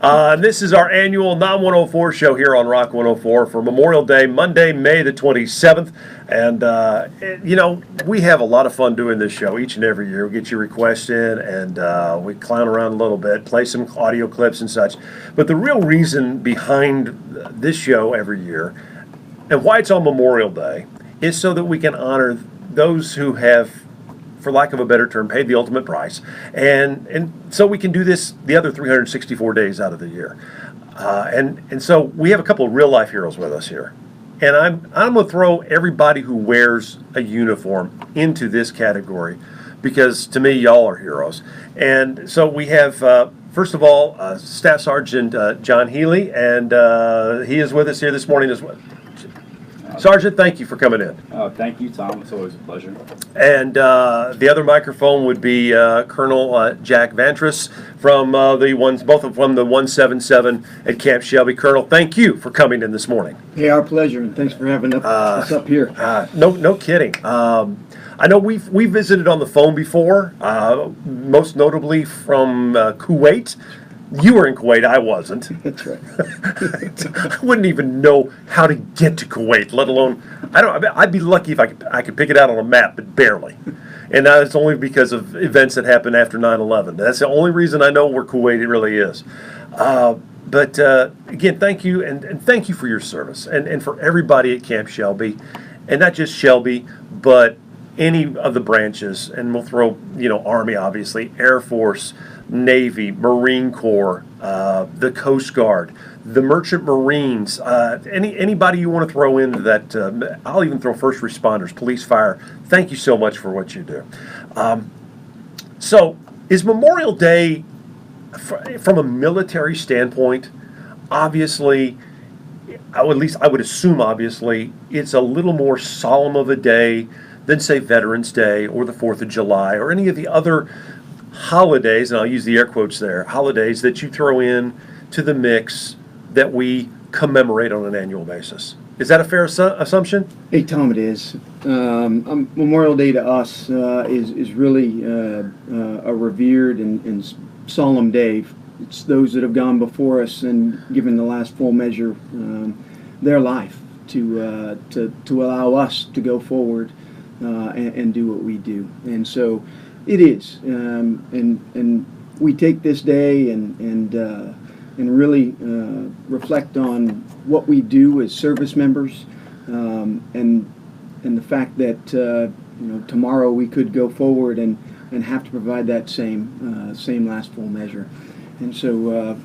This is our annual Non-104 show here on Rock 104 for Memorial Day, Monday, May the 27th. And, we have a lot of fun doing this show each and every year. We get your requests in and we clown around a little bit, play some audio clips and such. But the real reason behind this show every year and why it's on Memorial Day is so that we can honor those who have, for lack of a better term, paid the ultimate price, and so we can do this the other 364 days out of the year, and so we have a couple of real life heroes with us here, and I'm going to throw everybody who wears a uniform into this category, because to me y'all are heroes, and so we have first of all Staff Sergeant John Healy, and he is with us here this morning as well. Sergeant, thank you for coming in. Thank you, Tom. It's always a pleasure. And the other microphone would be Colonel Jack Vantress from both of them, the 177 at Camp Shelby. Colonel, thank you for coming in this morning. Hey, our pleasure, and thanks for having us up here. No kidding. I know we visited on the phone before, most notably from Kuwait. You were in Kuwait, I wasn't. That's right. I wouldn't even know how to get to Kuwait, let alone, I'd be lucky if I could pick it out on a map, but barely. And that's only because of events that happened after 9/11. That's the only reason I know where Kuwait really is. But again, thank you, and thank you for your service, and for everybody at Camp Shelby, and not just Shelby, but any of the branches, and we'll throw, Army, obviously, Air Force, Navy, Marine Corps, the Coast Guard, the Merchant Marines, anybody you want to throw into that. I'll even throw first responders, police, fire. Thank you so much for what you do. So is Memorial Day, from a military standpoint, obviously, I would assume, obviously, it's a little more solemn of a day than, say, Veterans Day or the 4th of July or any of the other holidays, and I'll use the air quotes there, holidays that you throw in to the mix that we commemorate on an annual basis. Is that a fair assumption? Hey, Tom, it is. Memorial Day to us is really a revered and solemn day. It's those that have gone before us and given the last full measure their life to allow us to go forward and do what we do. And so it is, and we take this day and really reflect on what we do as service members, and the fact that tomorrow we could go forward and have to provide that same last full measure. And so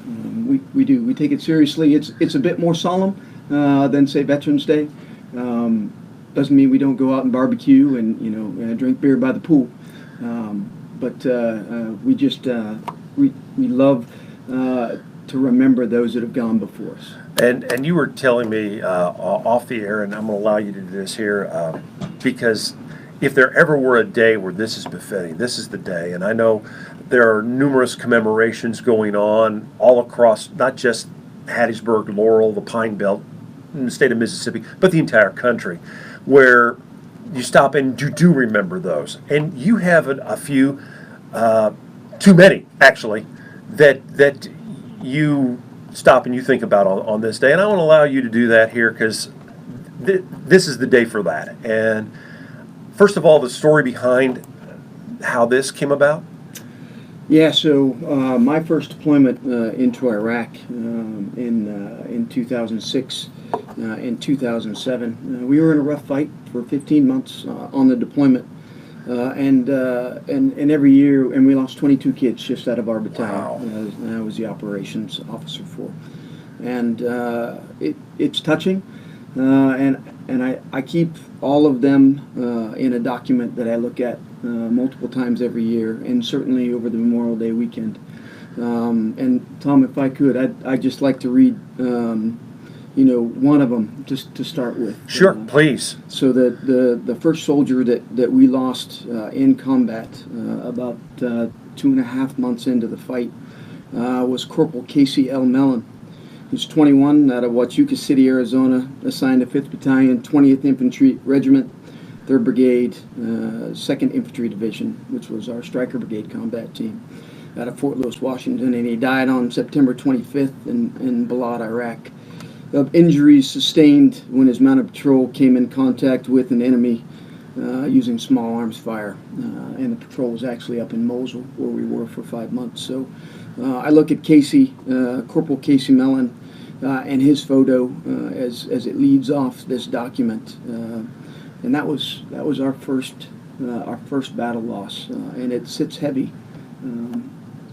we take it seriously. It's a bit more solemn than, say, Veterans Day. Doesn't mean we don't go out and barbecue and drink beer by the pool. But we just we love to remember those that have gone before us. And you were telling me off the air, and I'm going to allow you to do this here, because if there ever were a day where this is befitting, this is the day. And I know there are numerous commemorations going on all across, not just Hattiesburg, Laurel, the Pine Belt, in the state of Mississippi, but the entire country, where you stop and you do remember those. And you have a few, too many actually, that you stop and you think about on this day. And I want to allow you to do that here, because this is the day for that. And first of all, the story behind how this came about. Yeah, so my first deployment into Iraq in 2006 and 2007, we were in a rough fight for 15 months on the deployment, and every year, and we lost 22 kids just out of our battalion. Wow. I was the operations officer for, and it's touching, and I keep all of them in a document that I look at multiple times every year, and certainly over the Memorial Day weekend. And Tom, if I could, I'd just like to read, one of them just to start with. Sure, please. So the first soldier that we lost in combat about 2.5 months into the fight was Corporal Casey L. Mellon. He's 21, out of Huachuca City, Arizona, assigned to 5th Battalion, 20th Infantry Regiment, 3rd Brigade, 2nd Infantry Division, which was our Stryker Brigade combat team. out of Fort Lewis, Washington, and he died on September 25th in Balad, Iraq, of injuries sustained when his mounted patrol came in contact with an enemy using small arms fire. And the patrol was actually up in Mosul, where we were for 5 months. So I look at Casey, Corporal Casey Mellon, and his photo as it leads off this document. And that was our first battle loss, and it sits heavy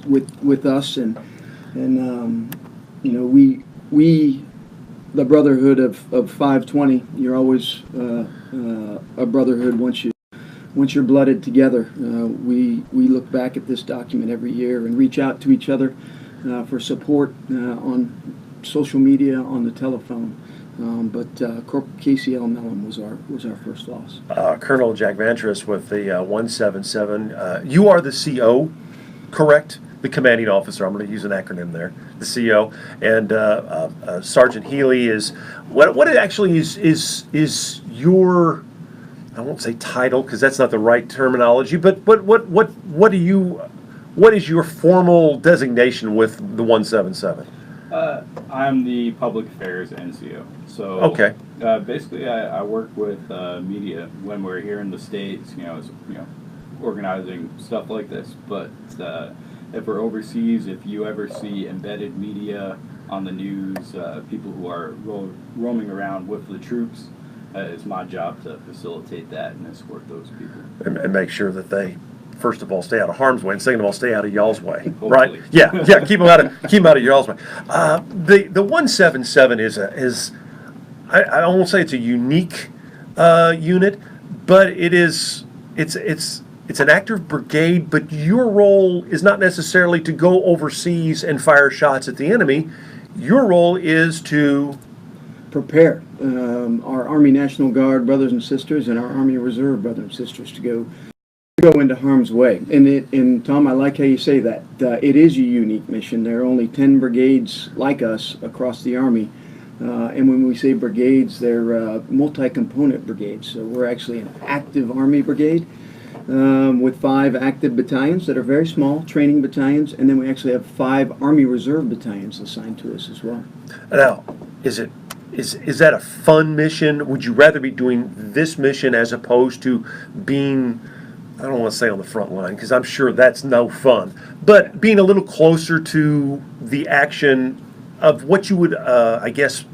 with us, and you know, we the brotherhood of 520. You're always a brotherhood once you're blooded together. We look back at this document every year and reach out to each other for support on social media, on the telephone. But Corporal Casey L. Mellon was our first loss. Colonel Jack Vantress with the 177. You are the CO, correct? The commanding officer. I'm going to use an acronym there. The CO, and Sergeant Healy is what it actually is your, I won't say title because that's not the right terminology, but what is your formal designation with the 177? I'm the public affairs NCO. So Okay. Basically, I work with media when we're here in the States. Organizing stuff like this. But if we're overseas, if you ever see embedded media on the news, people who are roaming around with the troops, it's my job to facilitate that and escort those people. And make sure that they, first of all, stay out of harm's way, and second of all, stay out of y'all's way. Hopefully. Right? Yeah. Keep them out of y'all's way. The 177 is I won't say it's a unique unit, but it's an active brigade. But your role is not necessarily to go overseas and fire shots at the enemy. Your role is to prepare our Army National Guard brothers and sisters and our Army Reserve brothers and sisters to go into harm's way. And Tom, I like how you say that. It is a unique mission. There are only 10 brigades like us across the Army. And when we say brigades, they're multi-component brigades. So we're actually an active Army brigade with 5 active battalions that are very small, training battalions. And then we actually have 5 Army Reserve battalions assigned to us as well. Now, is that a fun mission? Would you rather be doing this mission as opposed to being, I don't want to say on the front line because I'm sure that's no fun, but being a little closer to the action of what you would, I guess,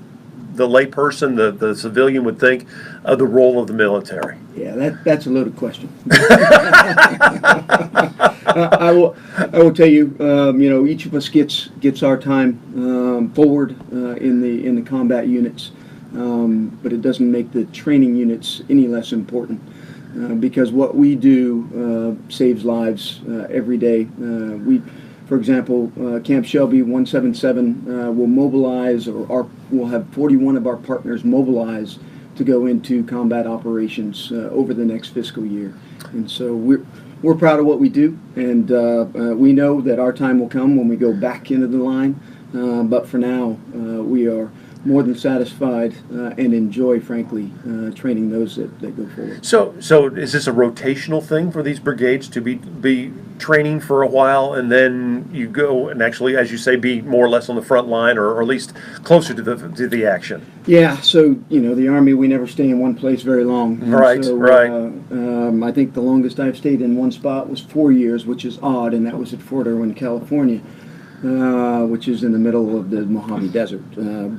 the layperson, the civilian would think of the role of the military? Yeah, that's a loaded question. I will tell you, each of us gets our time forward in the combat units, but it doesn't make the training units any less important. Because what we do saves lives every day. For example, Camp Shelby 177 will mobilize, we'll have 41 of our partners mobilize to go into combat operations over the next fiscal year. And so we're proud of what we do, and we know that our time will come when we go back into the line. But for now, we are more than satisfied and enjoy, frankly, training those that go forward. So is this a rotational thing for these brigades to be training for a while, and then you go and actually, as you say, be more or less on the front line, or at least closer to the action? Yeah. So the Army, we never stay in one place very long. And right. So, right. I think the longest I've stayed in one spot was 4 years, which is odd, and that was at Fort Irwin, California. Which is in the middle of the Mojave Desert.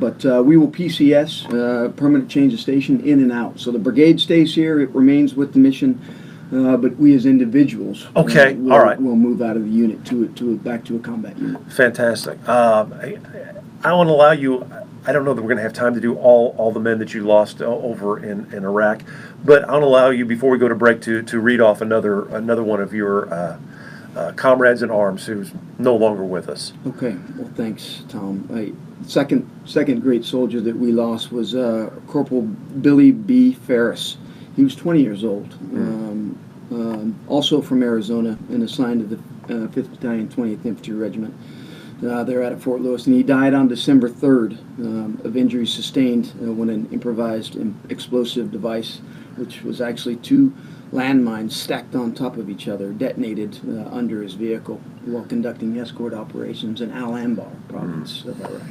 But we will PCS, permanent change of station, in and out. So the brigade stays here, it remains with the mission, but we as individuals okay, all right, will move out of the unit back to a combat unit. Fantastic. I want to allow you, I don't know that we're going to have time to do all the men that you lost over in Iraq, but I want to allow you, before we go to break, to read off another one of your comrades in arms who's no longer with us. Okay, well, thanks, Tom. Second great soldier that we lost was Corporal Billy B. Ferris. He was 20 years old, also from Arizona, and assigned to the 5th Battalion, 20th Infantry Regiment. They're out at Fort Lewis, and he died on December 3rd of injuries sustained when an improvised explosive device, which was actually 2 landmines stacked on top of each other detonated under his vehicle while conducting escort operations in Al Anbar province of Iraq.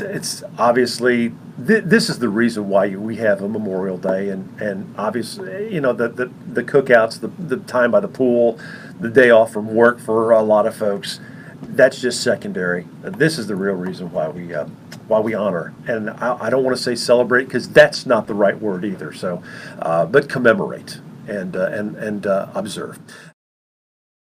It's obviously this is the reason why we have a Memorial Day, and obviously the cookouts, the time by the pool, the day off from work for a lot of folks. That's just secondary. This is the real reason why we honor, and I don't want to say celebrate because that's not the right word either. So, but commemorate and observe.